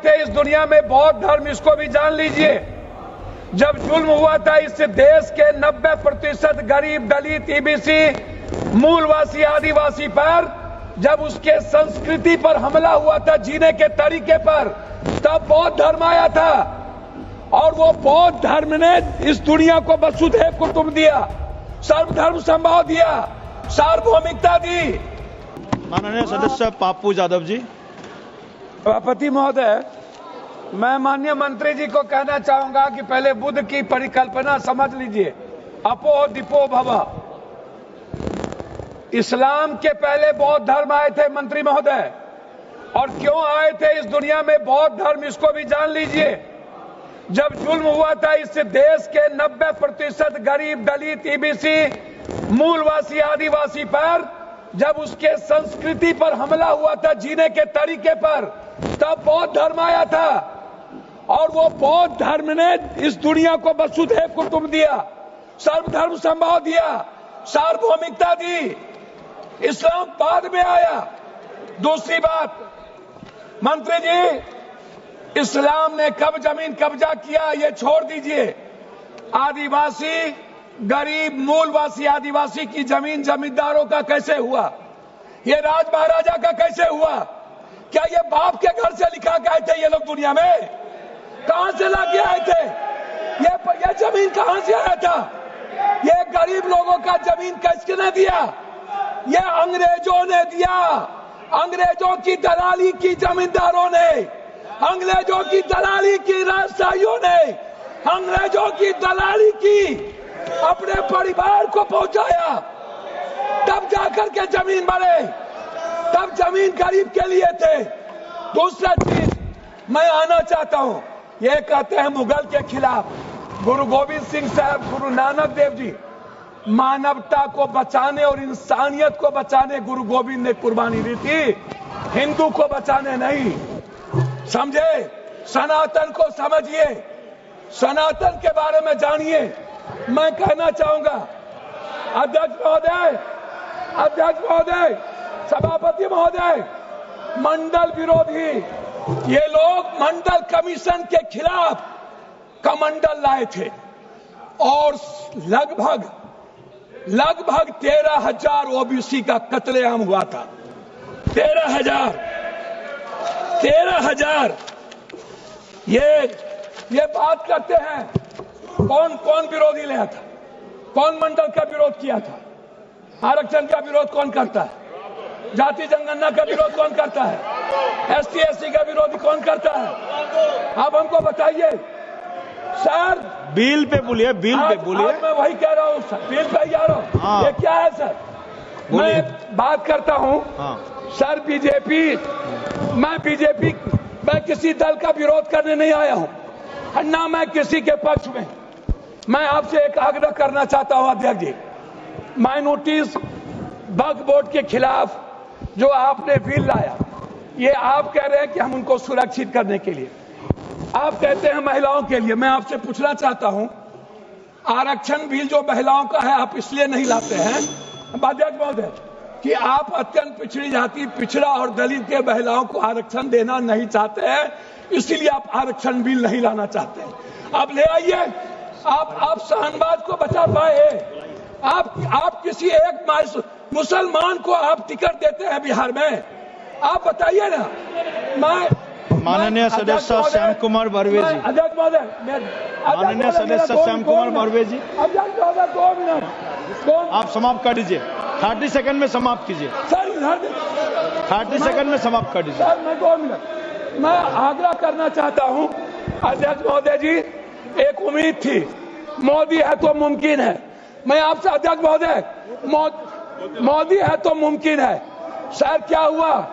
थे इस दुनिया में बौद्ध धर्म, इसको भी जान लीजिए। जब जुल्म हुआ था इस देश के 90% गरीब, दलित, ईबीसी, मूलवासी, आदिवासी पर, जब उसके संस्कृति पर हमला हुआ था, जीने के तरीके पर, तब बौद्ध धर्म आया था। और वो बौद्ध धर्म ने इस दुनिया को वसुधैव कुटुंब दिया, सर्वधर्म संभाव दिया, सार्वभौमिकता दी। माननीय सदस्य पाप्पू यादव जी। सभापति महोदय, मैं माननीय मंत्री जी को कहना चाहूंगा कि पहले बुद्ध की परिकल्पना समझ लीजिए, अपोह दीपो भव। इस्लाम के पहले बौद्ध धर्म आए थे मंत्री महोदय, और क्यों आए थे इस दुनिया में बौद्ध धर्म, इसको भी जान लीजिए। जब जुल्म हुआ था इस देश के 90% गरीब, दलित, ईबीसी, मूलवासी, आदिवासी पर, जब उसके संस्कृति पर हमला हुआ था, जीने के तरीके पर, तब बौद्ध धर्म आया था। और वो बौद्ध धर्म ने इस दुनिया को वसुधैव कुटुंब दिया, सर्वधर्म संभाव दिया, सार्वभौमिकता दी। इस्लाम बाद में आया। दूसरी बात, मंत्री जी, इस्लाम ने कब जमीन कब्जा किया ये छोड़ दीजिए। आदिवासी, गरीब, मूलवासी, आदिवासी की जमीन जमींदारों का कैसे हुआ? ये राज महाराजा का कैसे हुआ? क्या ये बाप के घर से लिखा के आए थे ये लोग दुनिया में? कहां से लाके आए थे? ये जमीन कहां से आया था? ये गरीब लोगों का जमीन किसने दिया? ये अंग्रेजों ने दिया। अंग्रेजों की दलाली की जमींदारों ने, अंग्रेजों की दलाली की राजशाहियों ने, अंग्रेजों की दलाली की अपने परिवार को पहुंचाया, तब जाकर के जमीन बने, तब जमीन गरीब के लिए थे। दूसरा चीज मैं आना चाहता हूं, ये कहते हैं मुगल के खिलाफ, गुरु गोविंद सिंह साहब, गुरु नानक देव जी, मानवता को बचाने और इंसानियत को बचाने गुरु गोविंद ने कुर्बानी दी थी, हिंदू को बचाने नहीं। समझे? सनातन को समझिए, सनातन के बारे में जानिए। मैं कहना चाहूंगा, अध्यक्ष महोदय, सभापति महोदय, मंडल विरोधी ये लोग मंडल कमीशन के खिलाफ कमंडल लाए थे, और लगभग 13,000 ओबीसी का कत्लेआम हुआ था। 13,000। ये बात करते हैं, कौन विरोधी लाया था? कौन मंडल का विरोध किया था? आरक्षण का विरोध कौन करता है? जाति जनगणना का विरोध कौन करता है? एसटी एससी का विरोध कौन करता है? आप हमको बताइए सर। बिल पे बोलिए, बिल पे बोलिए। मैं वही कह रहा हूँ सर, बिल पे जा रहा हूँ। हाँ। ये क्या है सर? मैं बात करता हूँ। हाँ। सर मैं किसी दल का विरोध करने नहीं आया हूँ, ना मैं किसी के पक्ष में। मैं आपसे एक आग्रह करना चाहता हूँ अध्यक्ष जी, माइनॉरिटीज वक्फ बोर्ड के खिलाफ जो आपने बिल लाया, ये आप कह रहे हैं कि हम उनको सुरक्षित करने के लिए, आप कहते हैं महिलाओं के लिए। मैं आपसे पूछना चाहता हूं, आरक्षण बिल जो महिलाओं का है आप इसलिए नहीं लाते हैं अध्यक्ष महोदय कि आप अत्यंत पिछड़ी जाति, पिछड़ा और दलित के महिलाओं को आरक्षण देना नहीं चाहते हैं, इसीलिए आप आरक्षण बिल नहीं लाना चाहते हैं। आप ले आइए। आप शाहनवाज को बचा पाए। आप किसी एक मुसलमान को आप टिकट देते हैं बिहार में? आप बताइए ना। माननीय सदस्य श्याम कुमार बर्वे जी। अध्यक्ष महोदय, माननीय सदस्य श्याम कुमार बर्वे जी, अध्यक्ष महोदय 2 मिनट आप समाप्त कर दीजिए। 30 सेकंड में समाप्त कीजिए सर। 30 सेकंड में समाप्त कर दीजिए सर। मैं 2 मिनट मैं आग्रह करना चाहता हूं अध्यक्ष महोदय जी, एक उम्मीद थी, मोदी है तो मुमकिन है। मैं आपसे अध्यक्ष महोदय, मोदी है तो मुमकिन है। सर क्या हुआ?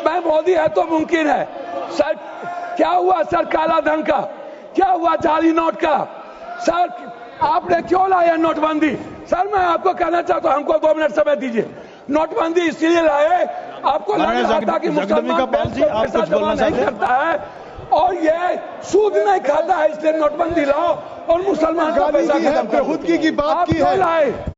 मैं मोदी है तो मुमकिन है। सर क्या हुआ? सर काला धन का क्या हुआ? जाली नोट का? सर आपने क्यों लाया नोटबंदी? सर मैं आपको कहना चाहता हूं, हमको 2 मिनट समय दीजिए। नोटबंदी इसलिए लाए, आपको लग रहा था कि मुसलमान पैसा जमा नहीं करता है और ये सूद नहीं खाता है, इसलिए नोटबंदी लाओ और मुसलमान का पैसा खत्म करो। खुद की बात की है।